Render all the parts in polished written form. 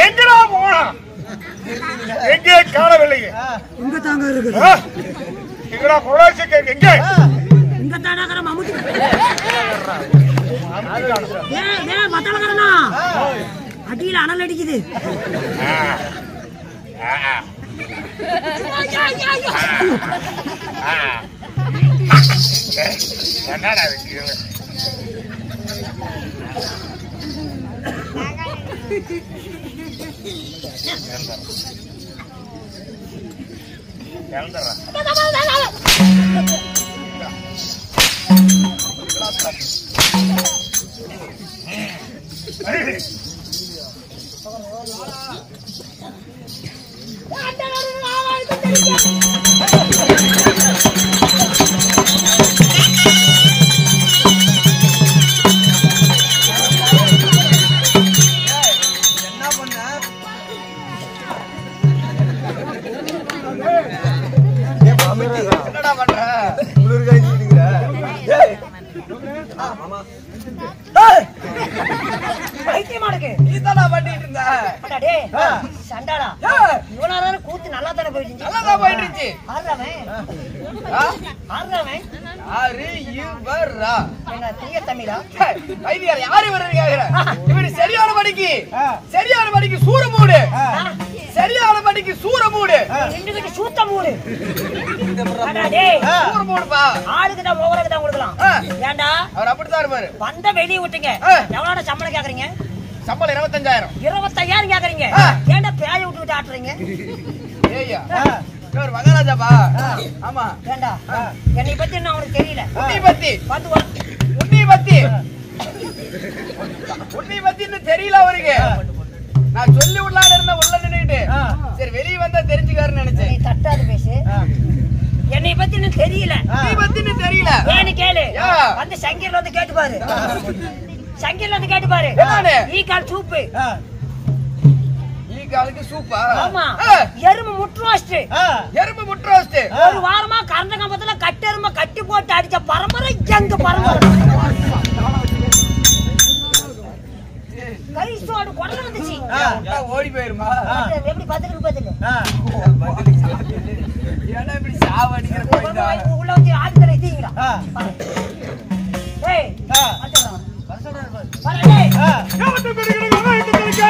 எங்கடா போனா? எங்கே காணவில்லையே. இங்க தாங்க இருக்கு. எங்கடா கொலாசிக்க எங்க? இங்க தானங்கற மம்முட்டி. மத்தலங்கறனா. அடியில அனல் அடிக்குது. என்னடா இது? கூத்து நல்லா தானே போயிட்டு சரியான படிக்கு சூற மூடு, சரியான படிக்கு சூற மூடு, சூத்த மூடு. ஆளுக்கு தான் ஓவருக்கு தான் கொடுக்கலாம். ஏண்டா அவர் அப்படித்தான் இருப்பாரு. வந்த வெளியே விட்டுங்க. எவ்வளவு சம்பளம் கேக்குறீங்க? சம்பளம் 25,000. 25,000 கேக்குறீங்க. ஏண்டா பேய விட்டு ஆட்டுறீங்க? ஏய்யா இவர் மகாராஜாப்பா. ஆமா ஏண்டா என்னை பத்தி என்ன உனக்கு தெரியல? உன்னை பத்தி தெரியல அவருக்கு. நான் சொல்லி உள்ளாட இருந்த உள்ள நின்னுட்டு சரி வெளியே வந்தா தெரிஞ்சுக்காருன்னு நினைச்சேன். நீ தட்டாது பேசு. என்னை பத்தி இன்னும் தெரியல. நீ பத்தி தெரியல ஏன்னு கேளு. வந்து சங்கீர்ல வந்து கேட்டு பாரு. சங்கீர்ல வந்து கேட்டு பாரு. ஈ கால் சூப்பு. ஈ காலுக்கு சூப்பா? ஆமா. எறும்பு முட்ரோஸ்ட். எறும்பு முட்ரோஸ்ட். ஒரு வாரமா கரண்ட கம்பத்துல கட்டெரும்ப கட்டி போட்டு அடிச்ச பரம்பரை எங்க பரம்பரை. கைசோடு கொடல வந்துச்சு. ஓடி போயிருமா? எப்படி பாத்துக்கு பதில்? ஏன்னா இப்படி சாவடிக்கிற போயிடா. உள்ள வந்து ஆதித்தலை தீங்கடா. ஏய் அடடா. வரடே. யாவத்து பெருகிறங்க வைத்து பெருக.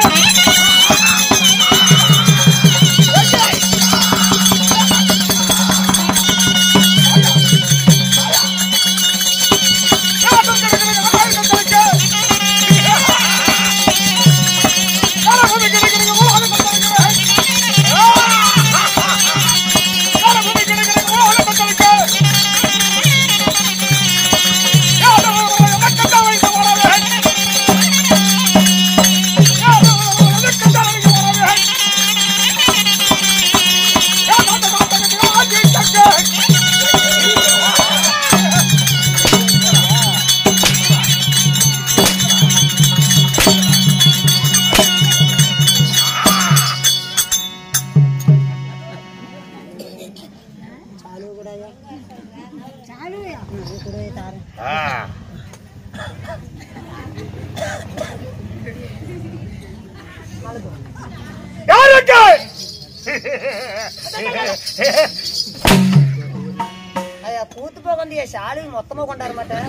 கூத்து போகண்டிய சாலி மொத்தமா கொண்டாட மாட்டேன்.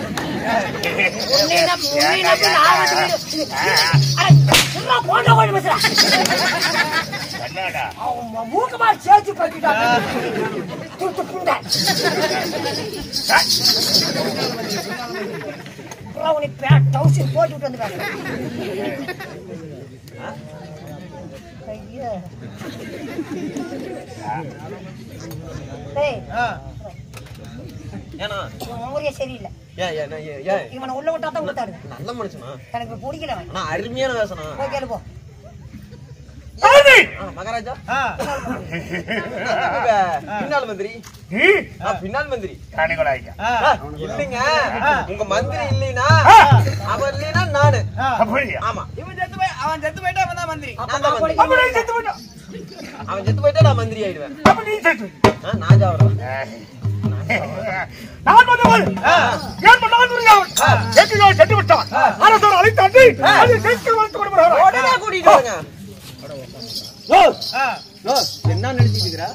மூக்கமாரி சேர்த்து பட்டிட்டாங்க. போட்டு விட்டு வந்து சரியில்லை. இவனை உள்ள விட்டா தான் கொடுத்தாரு. நல்ல மனுஷனா? எனக்கு பிடிக்கல. அருமையான வேசனா? கேளுப்போ மகாராஜா. பின்னால் மந்திரி. பின்னால் மந்திரி இல்லைங்க. உங்க மந்திரி இல்லைன்னா அவர் இல்லைன்னா நானு. ஆமா இவன் செத்து போய் அவன் செத்து போயிட்டா அவன் தான் மந்திரி. அவன் செத்து போயிட்டா நான் மந்திரி ஆயிடுவேன். அப்ப நீ செத்து நான் சாவறேன். நான் வந்தவள் ஏன் பண்ணான் புரியாமல் எங்கோ செத்து விட்டான். அரசர் அழைத்தாண்டி அது செத்து வந்து கொடுப்பாரா உடனே கூட்டிட்டு வாங்க. என்ன நினைச்சிட்டு இருக்கற?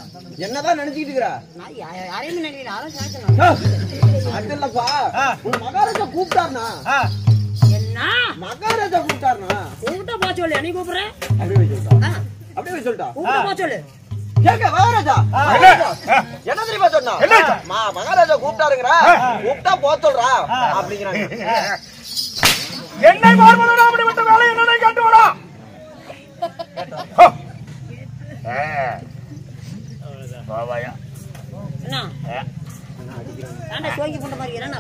என்னதான் நினைச்சிட்டு இருக்கற? நான் யாரையும் நினைக்கிறேன். யாரும் சாச்சனா அது இல்லப்பா. உன் மகாராஜா கூப்பிட்டார்னா? என்ன மகாராஜா கூப்பிட்டார்னா? கூப்பிட்டா போ சொல்லு. நீ கூப்பிடுற அப்படியே சொல்லிட்டா. அப்படியே சொல்லிட்டா. கூப்பிட்டா போ சொல்லு. கேக்க மகாராஜா என்ன தெரியுமா சொன்னா? மகாராஜா கூப்பிட்டாருங்கறா. கூப்பிட்டா போ சொல்றா அப்படிங்கறாங்க. என்னை பார்வதோட அப்படி விட்ட வேலை என்னன்னு கேட்டு வாடா. பாவாயா என்ன ஆண்டா சோங்கி போட்ட மாதிரி என்னடா?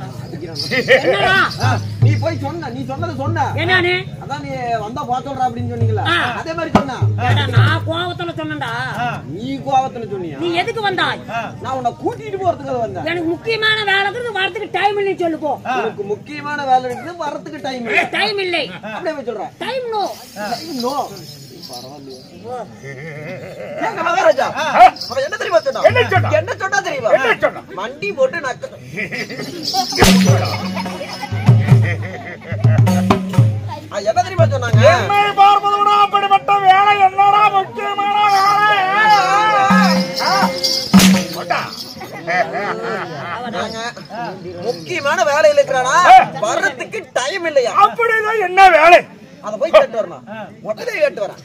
நீ போய் சொன்ன, நீ சொன்னது சொன்ன. என்னன்னு? அதான் நீ வந்தா போ சொல்றா அப்படின்னு சொன்னீங்கல. அதே மாதிரி சொன்னா. ஏடா நான் கோவத்துல சொன்னேன்டா. நீ கோவத்துல சொன்னியா? நீ எதுக்கு வந்தாய்? நான் உன்னை கூட்டிட்டு போறதுக்கு வந்தேன். எனக்கு முக்கியமான வேலை இருக்குது. வரதுக்கு டைம் இல்லை சொல்லு போ. எனக்கு முக்கியமான வேலை இருக்குது. வரதுக்கு டைம் இல்லை. டைம் இல்லை. அப்படியே போய் சொல்றேன். Time no. நோ. ஏங்க மகாராஜா அவன் என்ன தெரியுமா சொன்னா? என்ன சொன்னா தெரியுமா? மண்டி போட்டு நக்க. என்ன தெரியுமா சொன்னாங்க? என்னை பார்வதோட அப்படிப்பட்ட வேலை என்னடா முக்கியமான முக்கியமான வேலையில இருக்கிறானா? வர்றதுக்கு டைம் இல்லையா? அப்படிதான் என்ன வேலை? அத போய் கேட்டு வரணும். உடனே கேட்டு வரேன்.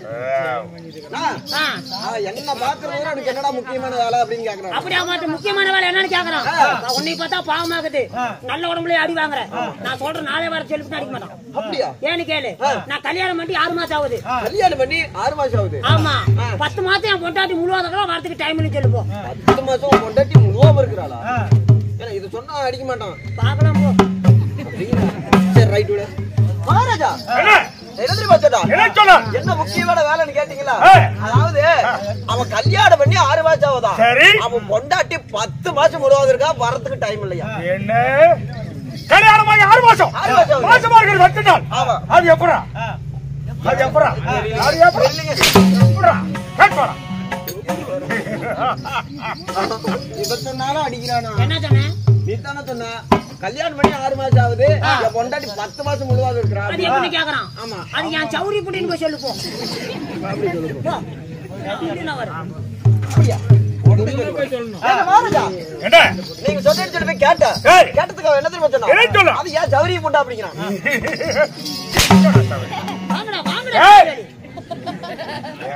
என்ன பாக்குறது எனக்கு என்னடா முக்கியமான வேலை அப்படின்னு கேக்குறான். அப்படியே மாட்டு முக்கியமான வேலை என்னன்னு கேக்குறான். உன்னை பார்த்தா பாவமாகுது. நல்ல உடம்புல அடி வாங்குறேன். நான் சொல்ற நாளே வர சொல்லிட்டு அடிக்க மாட்டான். அப்படியா? ஏன்னு கேளு. நான் கல்யாணம் பண்ணி 6 மாசம் ஆகுது. கல்யாணம் பண்ணி 6 மாசம் ஆகுது. ஆமா 10 மாசம் என் பொண்டாட்டி முழுவதும் வரதுக்கு டைம் இல்ல சொல்லு போ. 10 மாசம் பொண்டாட்டி முழுவதும் இருக்கிறாளா? ஏன்னா இது சொன்னா அடிக்க மாட்டான். பாக்கலாம் போ. சரி ரைட் விடு. மகாராஜா என்ன தெரியுமா சொன்னா? என்ன முக்கியமான வேலைன்னு கேட்டீங்களா? அதாவது அவன் கல்யாணம் பண்ணி 6 மாசம் ஆகுதா? அவன் பொண்டாட்டி 10 மாசம் முழுவதும் இருக்கா. வரதுக்கு டைம் இல்லையா? என்ன கல்யாணம் ஆகி 6 மாசம் மாசமா இருக்கிறது 10 நாள். அது எப்படா? அது எப்படா? அது எப்படா? எப்படா? கேட்பாடா. இவ சொன்னாலும் அடிக்கிறானா? என்ன சொன்ன? நீ தானே சொன்ன கல்யாணம் பண்ணி 6 மாசம் ஆகுது. என் பொண்டாட்டி 10 மாசம் முழுவதும் இருக்கிறா. அது எப்படி கேக்குறான்? ஆமா அது என் சௌரி புட்டின்னு போய் சொல்லு போ. போ. என்ன வர? அப்படியா? என்ன நீங்க சொன்னது போய் கேட்ட கேட்டதுக்கு அவன் என்ன தெரியுமா சொன்னா? அது ஏன் சௌரி புண்டா அப்படிங்கிறான். வாங்கடா வாங்கடா.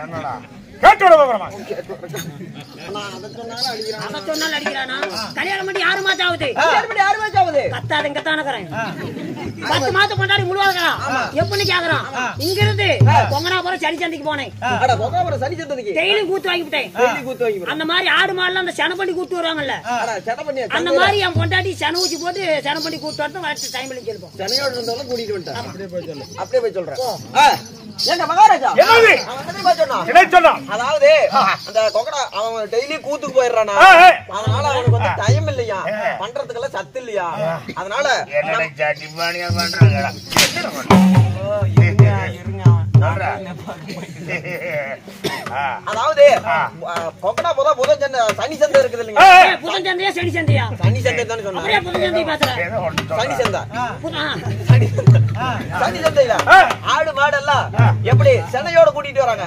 என்னடா கேட்டோட போறமா? நான் அத சொன்னாலும் அடிக்கிறான். அத சொன்னாலும் அடிக்கிறானா? கல்யாணம் பண்ணி 6 மாசம் ஆகுது. கல்யாணம் பண்ணி 6 மாசம் ஆகுது. கத்தாதங்க தானக்கறேன். 10 மாசம் கொண்டாடி முழுவாங்கடா. எப்பன்னு கேக்குறான். இங்க இருந்து கொங்கனாபுரம் சனி சந்தைக்கு போனேன். அட கொங்கனாபுரம் சனி சந்தைக்கு டெய்லி கூத்து வாங்கி விட்டேன். டெய்லி கூத்து வாங்கி. அந்த மாதிரி ஆடு மாடுல அந்த சனப்பண்டி கூத்து வருவாங்கல்ல. அட சனப்பண்டி. அந்த மாதிரி என் பொண்டாட்டி சன ஊசி போட்டு சனப்பண்டி கூத்து வரது வரது டைம்ல சொல்லுவோம். சனையோட இருந்தவள கூட்டிட்டு வந்துட்டான். அப்படியே போய் சொல்லு. அப்படியே போய் சொல்றேன். ஏங்க மகாராஜா என்னது? அவன் என்ன தெரியுமா சொன்னா? என்ன சொன்னா? அதாவது அந்த கொங்கனா அவன் டெய்லி கூத்துக்கு போயிடுறானா. அதனால அவனுக்கு வந்து டைம் இல்லையா. பண்றதுக்கெல்லாம் சத்து இல்லையா. அதனால என்னடா ஜாட்டிபானியா பண்றாங்கடா. அதாவது கொங்கனா போதா புதன் சனி சந்தை இருக்குது இல்லைங்க. புதன் சந்தையா சனி சந்தையா? சனி சந்தை தான் சொன்னா. அப்படியே புதன் சந்தை பாத்துறேன். சனி சந்தை. சனி சந்தையில ஆடு மாடெல்லாம் எப்படி செனையோட கூட்டிட்டு வராங்க.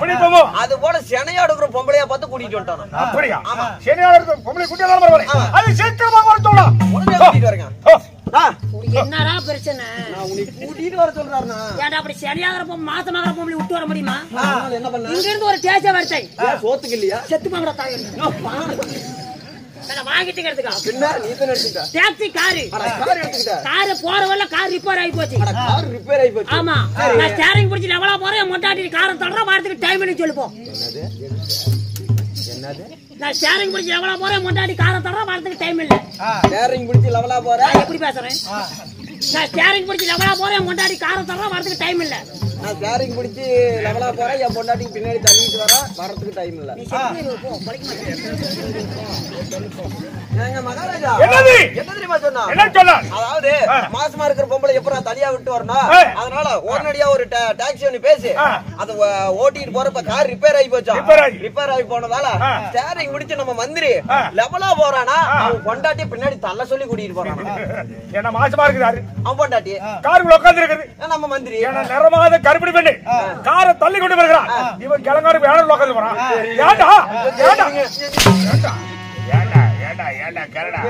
அது போல செனையோட இருக்கிற பொம்பளையா பார்த்து கூட்டிட்டு வந்துட்டானோ. அப்படியா? ஆமா செனையோட இருக்கிற பொம்பளை கூட்டிட்டு வர வரேன். அது சீக்கிரமா வர சொல்றா. உடனே கூட்டிட்டு வரேங்க. என்னடா பிரச்சனை? நான் உன்னை கூட்டிட்டு வர சொல்றாருனா. ஏன்டா அப்படி சரியாகற பொம்பளை மாசமாகற பொம்பளை விட்டு வர முடியுமா? அதனால என்ன பண்ண? இங்க இருந்து ஒரு டேஸ்ட் வரட்டை. சோத்துக்கு இல்லையா? செத்து போங்கடா தாயே. நான் வாங்கிட்டேங்கிறதுக்கா? என்ன நீ தான் எடுத்துட்ட? Taxi car. அட கார் எடுத்துட்ட. கார் போற வல்ல கார் ரிப்பேர் ஆயி போச்சு. அட கார் ரிப்பேர் ஆயி போச்சு. ஆமா. நான் ஸ்டீரிங் பிடிச்சி லெவலா போறேன். மொட்டாட்டி காரை தள்ளுற வரதுக்கு டைம் இல்ல சொல்லு போ. என்னது? என்னது? நான் ஸ்டீரிங் பிடிச்சி லெவலா போறேன். மொட்டாட்டி காரை தள்ளுற வரதுக்கு டைம் இல்ல. ஸ்டீரிங் பிடிச்சி லெவலா போற. எப்படி பேசுறேன்? நான் ஸ்டீரிங் பிடிச்சி லெவலா போறேன். மொட்டாட்டி காரை தள்ளுற வரதுக்கு டைம் இல்ல. நான் ஸ்டேரிங் பிடிச்சி லெவலா போறேன், என் பொண்டாட்டிக்கு பின்னாடி தள்ளிட்டு வரதுக்கு டைம் இல்ல. எங்க மகாராஜா என்ன தெரியுமா சொன்னா, அதாவது மாசமா இருக்கிற பொம்பளை எப்ப நான் தனியா விட்டு வரணும், அதனால உடனடியா ஒரு டாக்ஸி ஒண்ணு பேசி அதை ஓட்டிட்டு போறப்ப கார் ரிப்பேர் ஆகி போச்சா. ரிப்பேர் ஆகி போனதால ஸ்டேரிங் முடிச்சு நம்ம மந்திரி லெவலா போறானா, அவன் பொண்டாட்டி பின்னாடி தள்ள சொல்லி கூட்டிட்டு போறானா. என்ன மாசமா இருக்குது அவன் பொண்டாட்டி காருக்குள்ள உட்கார்ந்து இருக்குது, நம்ம மந்திரி நிறமாத கருப்படி பெண்ணு காரை தள்ளி கொண்டு வருகிறான். இவன் கிழங்காடு வேலை உட்கார்ந்து போறான். ஏண்டா ஏண்டா ஏண்டா ஏண்டா ஏண்டா கரடா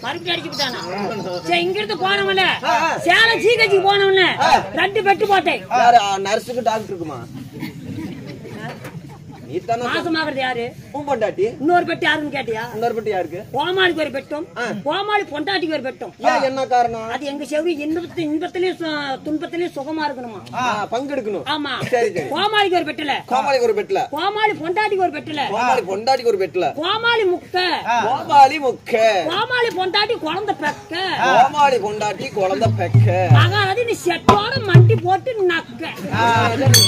மறுபடியும் அடிச்சு விட்டானா. சரி, இங்க இருந்து போனவன சேலம் சீகச்சிக்கு போனவன 2 பெட்டு போட்டேன். நர்ஸுக்கு டாக்டருக்குமா? மாசமாகிறது யாரு? உன் பொண்டாட்டி. இன்னொரு பெட்டு யாருன்னு கேட்டியா? இன்னொரு பெட்டு யாருக்கு? கோமாளிக்கு ஒரு பெட்டும் கோமாளி பொண்டாட்டிக்கு ஒரு பெட்டும். என்ன காரணம்? அது எங்க செவி இன்பத்திலயும் துன்பத்திலயும் சுகமா இருக்கணுமா, பங்கெடுக்கணும். ஆமா. சரி சரி. கோமாளிக்கு ஒரு பெட்டுல, கோமாளிக்கு ஒரு பெட்டுல, கோமாளி பொண்டாட்டிக்கு ஒரு பெட்டுல, கோமாளி பொண்டாட்டிக்கு ஒரு பெட்டுல, கோமாளி முக்க, கோமாளி முக்க, கோமாளி பொண்டாட்டி குழந்தை பெக்க, கோமாளி பொண்டாட்டி குழந்தை பெக்க. மகாராஜி நீ செட்டோட மண்டி போட்டு நக்க,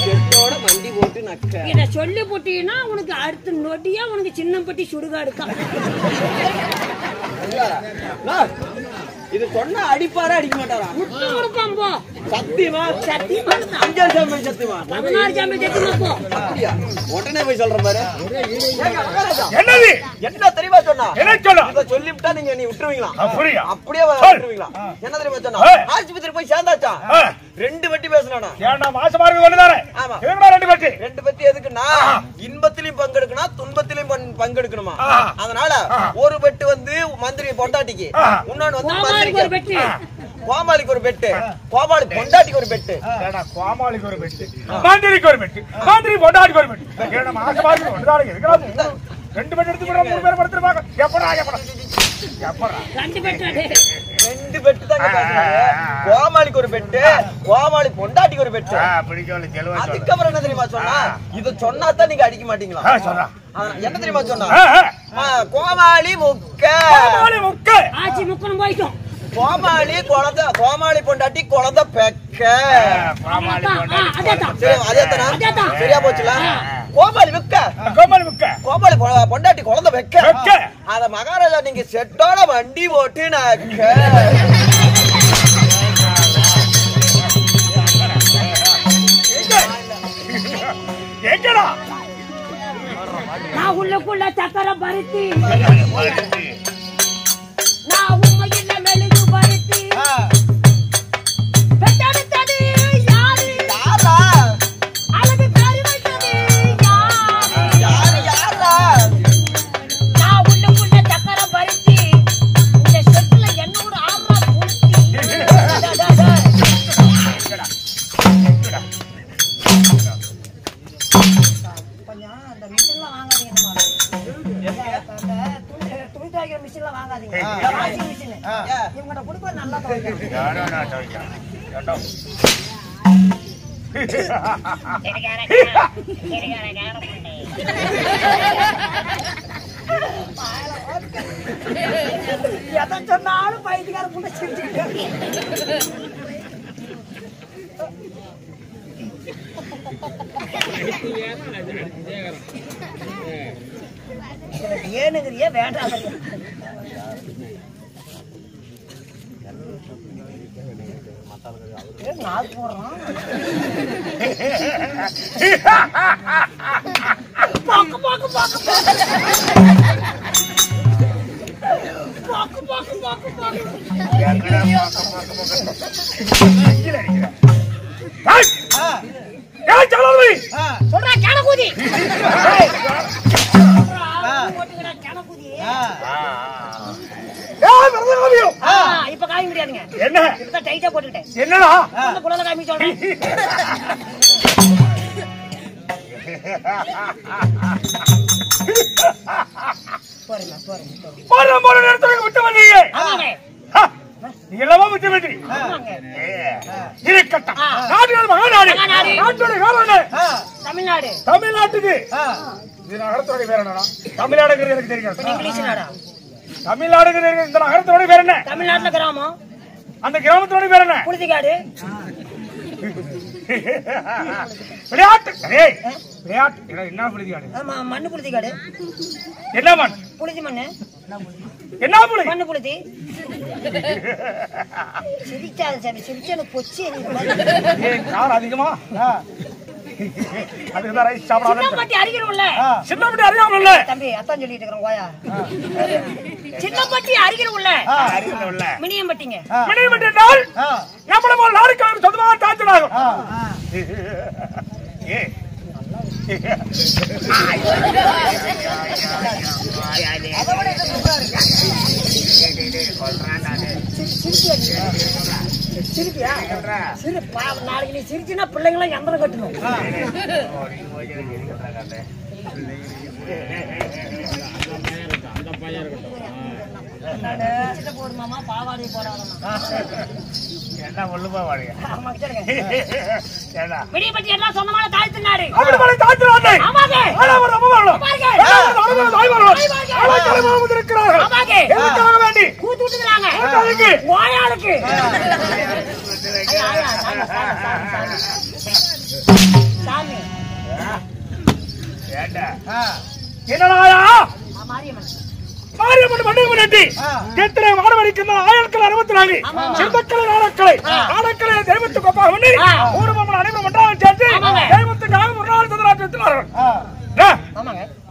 செட்டோட மண்டி போட்டு நக்க. இத சொல்லி போட்டீங்கன்னா உனக்கு அடுத்த நொடியா உனக்கு சின்னப்பட்டி சுடுகாடுக்கா. இது சொன்னா அடிப்பாரா அடிக்க மாட்டாரா? முட்டு கொடுப்பான் போ. சத்தியமா? சத்தியமா 5 சாமி சத்தியமா? 16 சாமி சத்தியமா போ. அப்படியா? உடனே போய் சொல்ற பாரு. என்னது என்ன தெரியுமா சொன்னா? என்ன சொன்னா? இத சொல்லிட்டா நீங்க நீ விட்டுருவீங்களா? அப்படியே அப்படியே விட்டுருவீங்களா? என்ன தெரியுமா சொன்னா? ஆஸ்பத்திரி போய் சேர்ந்தாச்சா 2 பெட்டி பேசனானா? ஏண்டா மாசமா இருக்கு ஒண்ணுதானே? ஆமா. எங்கடா 2 பெட்டி? 2 பெட்டி எதுக்குன்னா இன்பத்திலயும் பங்கெடுக்கணும், துன்பத்திலயும் பங்கெடுக்கணுமா. அதனால ஒரு பெட்டு வந்து மந்திரி பொண்டாட்டிக்கு, இன்னொன்னு வந்து கோமாளிக்கு ஒரு பெட்டு, கோமாளிக்கு ஒரு பெட்டு, கோமாளி பொண்டாட்டிக்கு ஒரு பெட்டு. ஏண்டா கோமாளிக்கு ஒரு பெட்டி, மந்திரிக்கு ஒரு பெட்டி, மந்திரி பொண்டாட்டிக்கு ஒரு பெட்டி. ஏண்டா மாசமா இருக்கு ஒண்ணுதானே? எதுக்குடா 2 பெட்டி எடுத்து கூட 3 பேர் படுத்துறாங்க. எப்படா எப்படா எப்படா 2 பெட்டு? 2 பெட்டு தான் கேக்குறாங்க. கோமாளிக்கு ஒரு பெட்டு, கோமாளி பொண்டாட்டிக்கு ஒரு பெட்டு. அதுக்கப்புறம் என்ன தெரியுமா சொன்னா? இத சொன்னா தான் நீங்க அடிக்க மாட்டீங்களா? என்ன தெரியுமா சொன்னா? கோமாளி முக்க, கோமாளி முக்க, ஆச்சி முக்கணும் போயிட்டோம். கோமாளி குழந்தை, கோமாளி பொண்டாட்டி குழந்தை பெக்க. அதேதான் சரியா போச்சுல. கோமாளி முக்க, கோமாளி முக்க, கோமாளி பொண்டாட்டி குழந்தை பெக்க. அத மகாராஜா நீங்க செட்டோட வண்டி ஓட்டு நக்க. எங்கடா நான் உள்ளுக்குள்ள சக்கரை பருத்தி, நான் உண்மையில மெழுகு பருத்தி. பெத்தெடுத்தது யாரு? யாரா? அழகு கறி வைத்தது யாரு? யாரா? நான் உள்ளுக்குள்ள சக்கரை பருத்தி, இந்த செட்டுல என்னோட ஆறா பூர்த்தி. கொஞ்சம் அந்த மிஷின்லாம் வாங்காதீங்க, துணி துவைக்கிற மிஷின்லாம் வாங்காதீங்க, வாஷிங் மிஷின் இவங்ககிட்ட கொடுப்பது நல்லா துவைக்கும். எதை சொன்னாலும் பைத்தியக்கார புள்ள சிரிச்சுக்கிட்டு ஏனுங்கிறிய வேண்டாம். நாள் போடுறான் பாக்கு பாக்கு பாக்கு பாக்கு பாக்கு பாக்கு பாக்கு சொல்றா கணக்குதி இப்ப காய முடியாதுங்க. என்ன டைட்டா போட்டுட்டேன். என்னடா குழந்தை காமி சொல்றேன். விட்டு வந்தீங்க. நீங்க எல்லாமே விட்டு வந்தீங்க. இருக்கட்டும். மகாநாடு நாட்டோட காரணம் தமிழ்நாடு. தமிழ்நாட்டுக்கு இது நகரத்தோட பேர் என்னன்னா? தமிழ்நாடுங்கிறது எனக்கு தெரியும். இங்கிலீஷ் நாடா? தமிழ்நாடுங்கிறது இந்த நகரத்தோட பேர் என்ன? தமிழ்நாட்டுல கிராமம். அந்த கிராமத்தோட பேர் என்ன? புளிதிகாடு. விளையாட்டு விளையாட்டு என்ன புளிதிகாடு? ஆமா, மண்ணு புளிதிகாடு. என்ன மண்? புளிதி மண்ணு. என்ன புளி? மண்ணு புளிதி. சிரிச்சாது சாமி, சிரிச்சா பொச்சி காரம் அதிகமா அதுக்குதான் ரைஸ் சாப்பிடாத. சின்னப்பட்டி அருகிரும்ல. சின்னப்பட்டி அருகிரும்ல தம்பி, அத்தான் சொல்லிட்டு இருக்கிறோம் கோயா. சின்னப்பட்டி அருகிரும்ல. அருகிரும்ல. மினியம்பட்டிங்க. மினியம்பட்டி என்றால் நம்மள போல நாடுக்கு சொந்தமாக தாழ்த்தலாகும். ஏ சிரிப்பியா? சிரி நாளைக்கு நீ சிரிச்சுன்னா பிள்ளைங்களாம் எந்திரம் கட்டணும். போடுமாமா பாவாடி போடாதமா என்ன ஒண்ணுமா வாடியா? விடியப்பட்டி எல்லாம் சொந்தமான தாழ்த்து நாடு. ஆமாங்க. கூத்து விட்டுக்கிறாங்க ஓயாளுக்கு. சாமி என்னடா மாரியம்மன் மாரியம்மன் பண்டிகை முன்னிட்டு எத்தனை மாணவருக்கு ஆயிரக்கள் 64 சிறுத்தக்களை நாடக்களை தெய்வத்துக்கு ஒப்பாக பண்ணி ஊர்வலம் அனைவரும் ஒன்றாக சேர்த்து தெய்வத்துக்காக ஒரு நாள் சதுராட்சினார்கள்.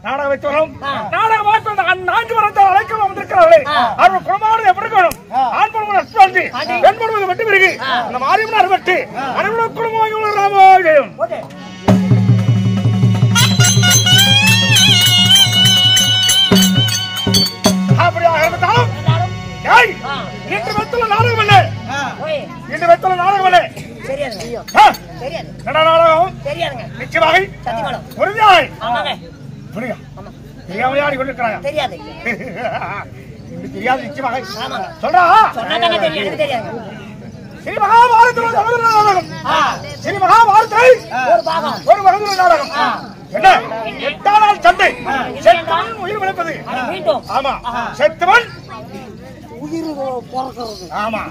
நாடகம் வைத்தவரும் நாடகம் வாய்ப்பு 4 வரத்தை அழைக்க வந்திருக்கிறார்களே அவர்கள் குணமானது எப்படி வேணும்? ஆண் பருவம் அஸ்வாந்தி, பெண் பருவம் வெட்டி பிறகு அந்த மாரியம்மன் அறுபட்டு அனைவரும் குடும்பமாக ராமோஜயம். அப்படியாக இருந்தாலும் இன்று வெத்தல நாடகம் இல்லை. இன்று வெத்தல நாடகம் இல்லை. நாடகம் நிச்சயமாக உறுதியாக தெரியாமையாடி கொண்டிருக்கிறாங்க. தெரியாது தெரியாது நிச்சயமாக சொல்றா. தெரியாது. ஸ்ரீ மகாபாரதத்தில் நாடகம். ஸ்ரீ மகாபாரதத்தில் ஒரு மகதுர நாடகம். என்ன 8 நாள் சண்டை. செத்தவன் உயிர் விளைப்பது. ஆமா, செத்தவன் உயிர் பிறக்கிறது. ஆமா.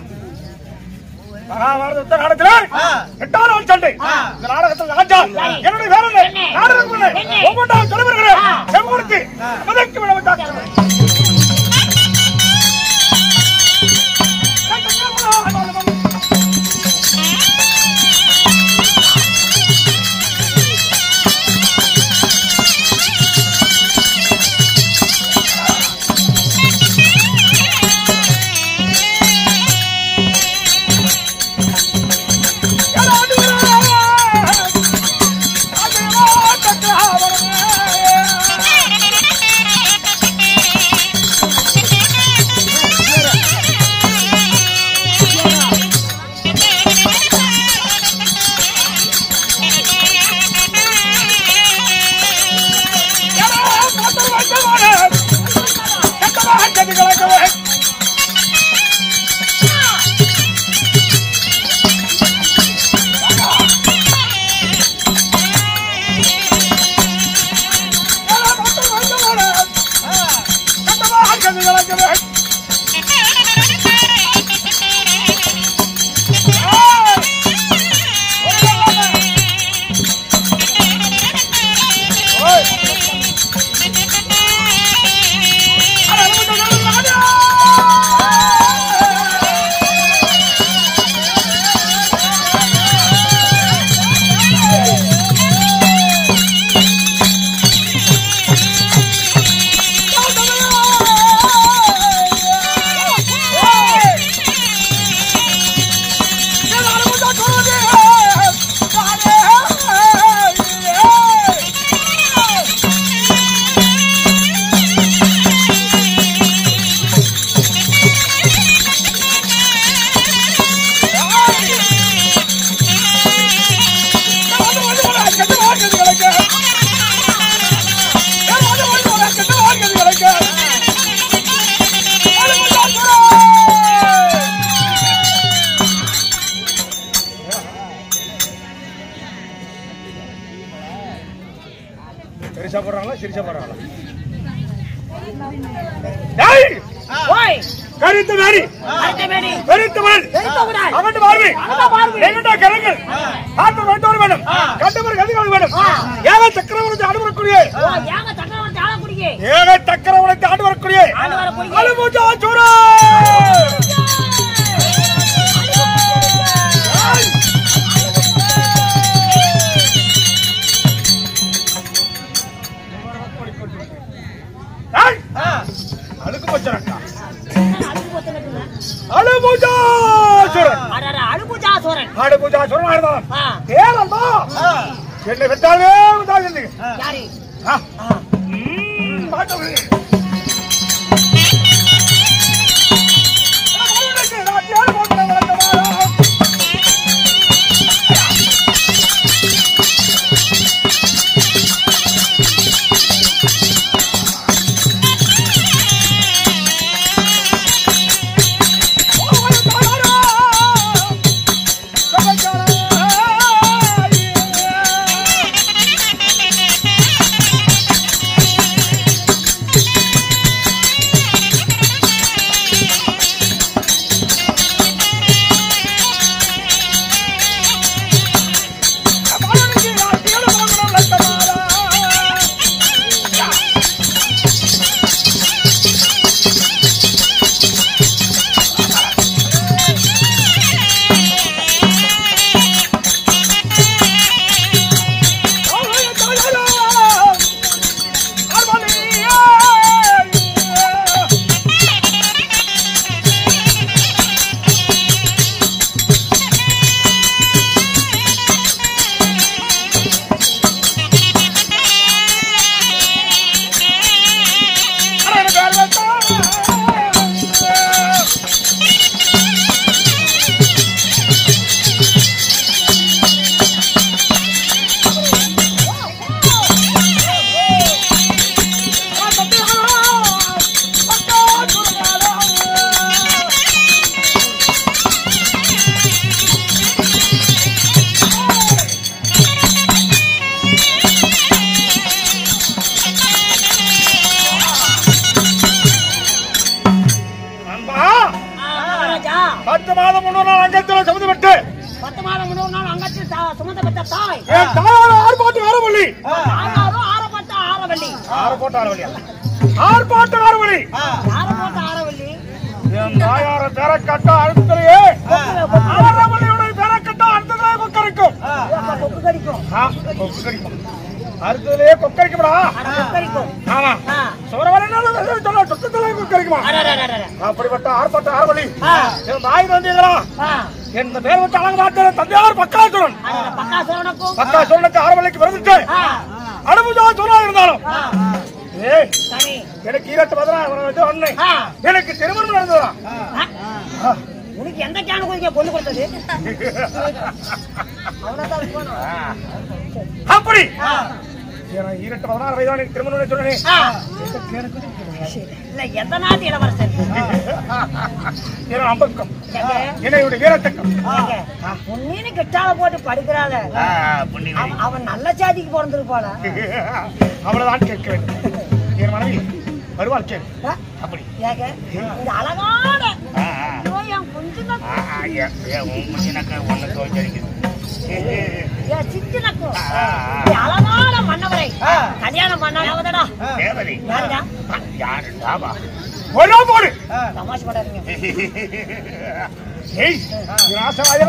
மகாபாரத நாடகத்தில் 8 நாள் சண்டை. இந்த நாடகத்தில் ராஜா என்னுடைய வேற நாடகம் ஒவ்வொன்றாக தலைவர்களே செவ்வொருத்தி முதற்கு விழவத்தாக்க சிரிச்சா போறாங்களா? ஓய் கரித்த மேரி கரித்த மேரி வெறித்தவள் வெறித்தவள் அவண்டு பார்வை எங்கடா கரங்கள் ஆத்து வைத்தவர் வேணும் கண்டவர் கதிகள் வேணும் ஏக சக்கரவர்த்தி ஆண்டு வரக்கூடிய ஓ ஏக சக்கரவர்த்தி ஆள குடியே ஏக சக்கரவர்த்தி ஆண்டு வரக்கூடிய அலுபூஜா சூரா அழுக்கு பச்சனக்கா அலுபூஜாசுரன் அலுபூஜாசுரன் அலுபூஜாசுரன் ஆடுதான் தேரந்தா என்ன வெட்டாவே உதாரணி யாரு பாட்டவே அப்படிப்பட்ட ஆர்ப்பாட்ட ஆர்வலி ஆயுதம் வந்தீங்களா என் பேர் வச்சு அழகு மாத்திர தந்தையார் பக்காசுரன் பக்காசுரனுக்கு ஆர்வலிக்கு விருந்துட்டு அனுபூஜா சூரா இருந்தாலும் எனக்கு 28 எனக்கு திருமணம் நடந்ததா உனக்கு எந்த கேன குதிக்க பொண்ணு கொடுத்தது அப்படி 16 வயதான திருமணம் சொன்னேன் இல்ல எந்த நாட்டு இளவரசர் அம்பக்கம் என்னையுடைய வீரத்தக்கம் பொண்ணின்னு கிட்டால போட்டு படுக்கிறாத அவன் நல்ல ஜாதிக்கு பிறந்திருப்பாள அவ்வளவுதான் கேட்க வேண்டும் என் மனைவி வருவாள் கேள் அப்படி இந்த அழகான அழகான மன்னவரை கல்யாணம் பண்ணாவதடா தமாஷ் படாதீங்க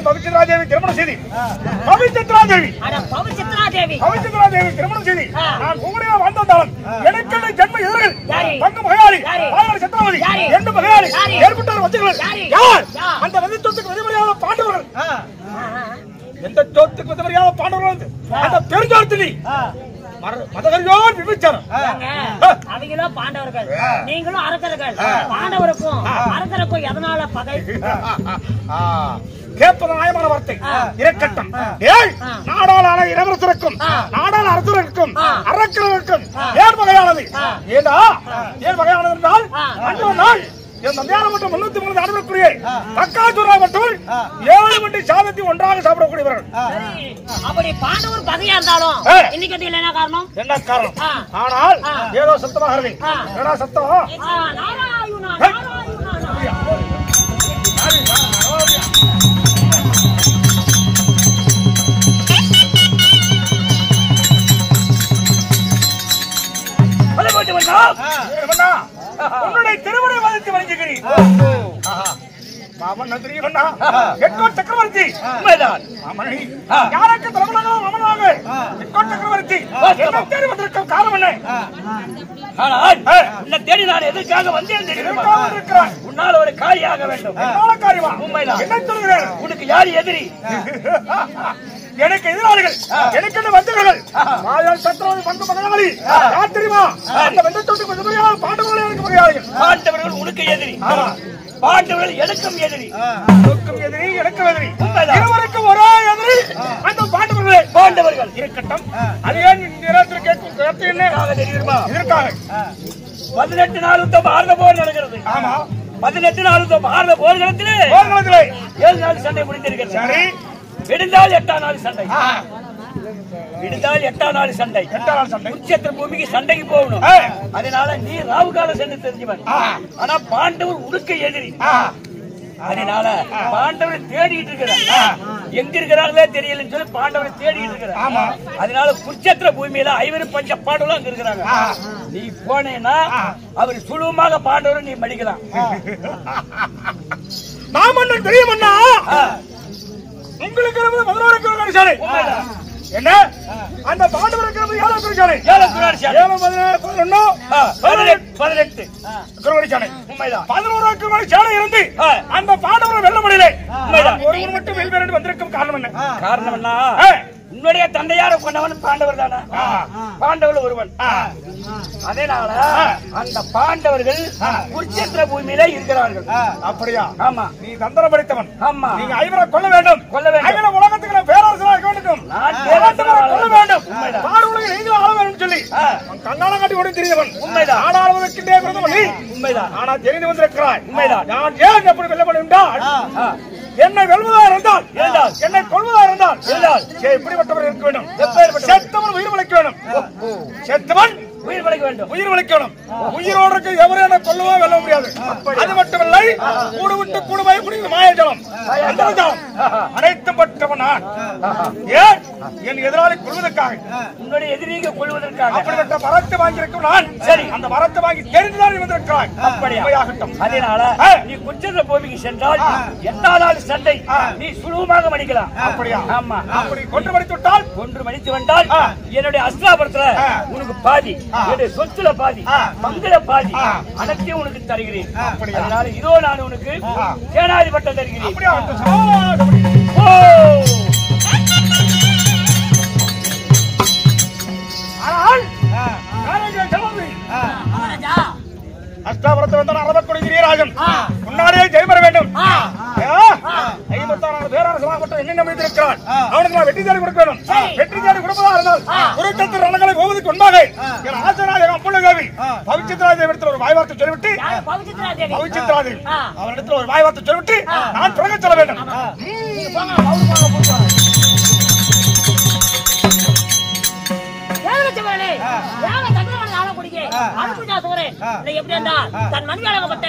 பவித்ரா தேவி திருமணம் செய்தி பவித்ரா தேவி திருமணம் செய்தி நான் உங்களுடைய வந்தாலும் எனக்கு ஜென்ம எதிர்கள் பங்கு மகையாளி சத்திரவதி ரெண்டு மகையாளி ஏற்பட்டார் வச்சுகள் யார் அந்த வதி சொத்துக்கு விதிமுறையாக பாண்டவர்கள் எந்த சொத்துக்கு விதிமுறையாக பாண்டவர்கள் அந்த பெருஞ்சார்த்தினி மதகரியோர் விபச்சாரம் அவங்களோ பாண்டவர்கள் நீங்களும் அரக்கர்கள் பாண்டவருக்கும் அரக்கருக்கும் எதனால பகை கேட்பது நியாயமான வார்த்தை இரக்கட்டம் நாடாளான இளவரசருக்கும் நாடாள அரசருக்கும் அரக்கர்களுக்கும் ஏன் வகையானது ஏண்டா ஏன் வகையானது என்றால் அன்று நாள் என் தந்தையார மட்டும் 303 அனுபவக்கூடிய பக்காசுரா மட்டும் 7 வண்டி சாதத்தை ஒன்றாக சாப்பிடக்கூடியவர்கள் அப்படி பாண்டவர் பகையா இருந்தாலும் இன்னைக்கு என்ன காரணம் என்ன காரணம் ஆனால் ஏதோ சத்தமாக என்னடா சத்தம் உன்னுடைய திருமண வாதத்தை வழங்குகிறேன். மாமன் நந்திரி வண்ணா எக்கோ சக்கரவர்த்தி உண்மைதான். யாருக்கு தலைவனாக மாமனாக எக்கோ சக்கரவர்த்தி என்ன தேடி வந்திருக்கும் காரணம் என்ன? உன்னை தேடி நான் எதற்காக வந்தேன் தெரியுமா? உன்னால் ஒரு காரியாக வேண்டும். காரியமா? உண்மைதான். என்ன சொல்கிறேன்? உனக்கு யார் எதிரி? எனக்கு எதிராளிகள், எனக்கு வந்தவர்கள் மாயால் சத்ரவதி பங்கு மகனாளி யார் தெரியுமா? அந்த வெந்தத்தோட்டுக்கு எதிரியாக பாண்டவர்கள் எனக்கு மரியாதைகள். பாண்டவர்கள் உனக்கு எதிரி, பாண்டவர்கள் எனக்கும் எதிரி. உனக்கும் எதிரி, எனக்கும் எதிரி, இருவருக்கும் ஒரே எதிரி அந்த பாண்டவர்கள். பாண்டவர்கள் இருக்கட்டும். அது ஏன் நேரத்தில் கேட்கும் கருத்து என்ன தெரியுமா? இதற்காக 18 நாளும் பாரத போர் நடக்கிறது. ஆமா, 18 நாளும் பாரத போர்க்களத்திலே 7 நாள் சண்டை முடிந்திருக்கிறது. சரி, விடுந்தால் 8ஆம் நாள் சண்டை. விடுந்தால் 8ஆம் நாள் சண்டை. குருட்சேத்திர பூமிக்கு சண்டைக்கு போகணும். அதனால நீ ராவுகால சென்று தெரிஞ்சவன். ஆனா பாண்டவர் உடுக்க எதிரி. அதனால பாண்டவரை தேடிட்டு இருக்கிறார். எங்க இருக்கிறார்களே தெரியலன்னு சொல்லி பாண்டவரை தேடிட்டு இருக்கிறார். அதனால குருட்சேத்திர பூமியில 5 பஞ்ச பாண்டவர்கள் அங்க இருக்கிறாங்க. நீ போனேன்னா அவர் சுலபமாக பாண்டவரை நீ மடிக்கலாம். மாமன்னன் தெரியுமண்ணா, உங்களுக்கு 11 சாலை என்ன? அந்த பாண்டவருக்கு 7 சாலை 18 சாலை உண்மைதான். 11 சாலை இருந்து அந்த பாண்டவர் வெல்ல முடியல. ஒருவர் மட்டும் வெல்வேறு வந்திருக்கும் காரணம் என்ன? காரணம் என்ன? உன்னுடைய தந்தையார கொண்டவன் பாண்டவர் தானே. பாண்டவர் ஒருவன். அதனால அந்த பாண்டவர்கள் குருட்சேத்திர பூமியில இருக்கிறார்கள். அப்படியா? ஆமா. நீ தந்திரம் படித்தவன். ஆமா. நீங்க 5 கொல்ல வேண்டும். அகில உலகத்துக்கு பேரரசராக வேண்டும். கொல்ல வேண்டும். பாருலகில் நீங்களும் ஆள வேண்டும் சொல்லி கண்ணால காட்டி கொண்டு தெரிந்தவன். உண்மைதான். ஆடாளுவதற்கின்றே பிறந்தவன் நீ. உண்மைதான். ஆனா தெரிந்து வந்திருக்கிறாய். உண்மைதான். நான் ஏன் எப்படி வெல்ல வேண்டும் என்றால், என்னை வெல்வதா இருந்தால், என்னை கொள்வதா இருந்தால் எப்படிப்பட்டவர் இருக்க வேண்டும்? செத்தவன் உயிர் வளைக்க வேண்டும். செத்தவன் உயிர் வளைக்க வேண்டும். உயிர் வளைக்கணும். உயிரோடு இருக்க எவரும் என்ன கொல்லவோ வெல்ல முடியாது. அது மட்டுமில்லை, கூடு விட்டு கூடுமை முடிவு மாயஜலம் அனைத்தும் பட்டவன் நான். ஏன் என் எதிராளி கொள்வதற்காக, உன்னுடைய எதிரியை கொள்வதற்காக அப்படிப்பட்ட வரத்தை வாங்கியிருக்கும் நான். சரி, அந்த வரத்தை வாங்கி தெரிந்துதான் வந்திருக்கிறாய். அப்படியாகட்டும். அதனால நீ குருட்சேத்திர பூமிக்கு சென்றால் 8ஆம் நாள் சண்டை நீ சுலபமாக மடிக்கலாம். அப்படியா? ஆமா. அப்படி கொன்று மடித்து விட்டால், கொன்று மடித்து வந்தால் என்னுடைய அஸ்திராபுரத்துல உனக்கு பாதி, என்னுடைய சொத்துல பாதி, மங்கள பாதி அனைத்தையும் உனக்கு தருகிறேன். அதனால இதோ நான் உனக்கு சேனாதி பட்டம் தருகிறேன். அஷ்டாபுரத்தை வந்தான் அரபக்குடி கிரிராஜன் முன்னாடியே ஜெயம் பெற வேண்டும். 56 பேரரசராகப்பட்ட என்ன வைத்திருக்கிறான். அவனுக்கு நான் வெற்றி தேடி கொடுக்க வேண்டும். வெற்றி தேடி கொடுப்பதா இருந்தால் குருட்சேத்திர ரணங்களை போவதற்கு முன்பாக என் ஆசனாக அப்புள்ளதேவி பவிச்சித்ரா தேவிடத்தில் ஒரு வாய்வார்த்தை சொல்லிவிட்டு, பவிச்சித்ரா தேவி அவரிடத்தில் ஒரு வாய்வார்த்தை சொல்லிவிட்டு நான் பிறகு செல்ல வேண்டும். தன் மனைவியாகப்பட்ட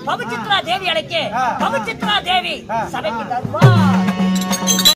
பவிச்சித்ரா தேவி அழைக்க பவிச்சித்ரா தேவி சபைக்கு தருவார்.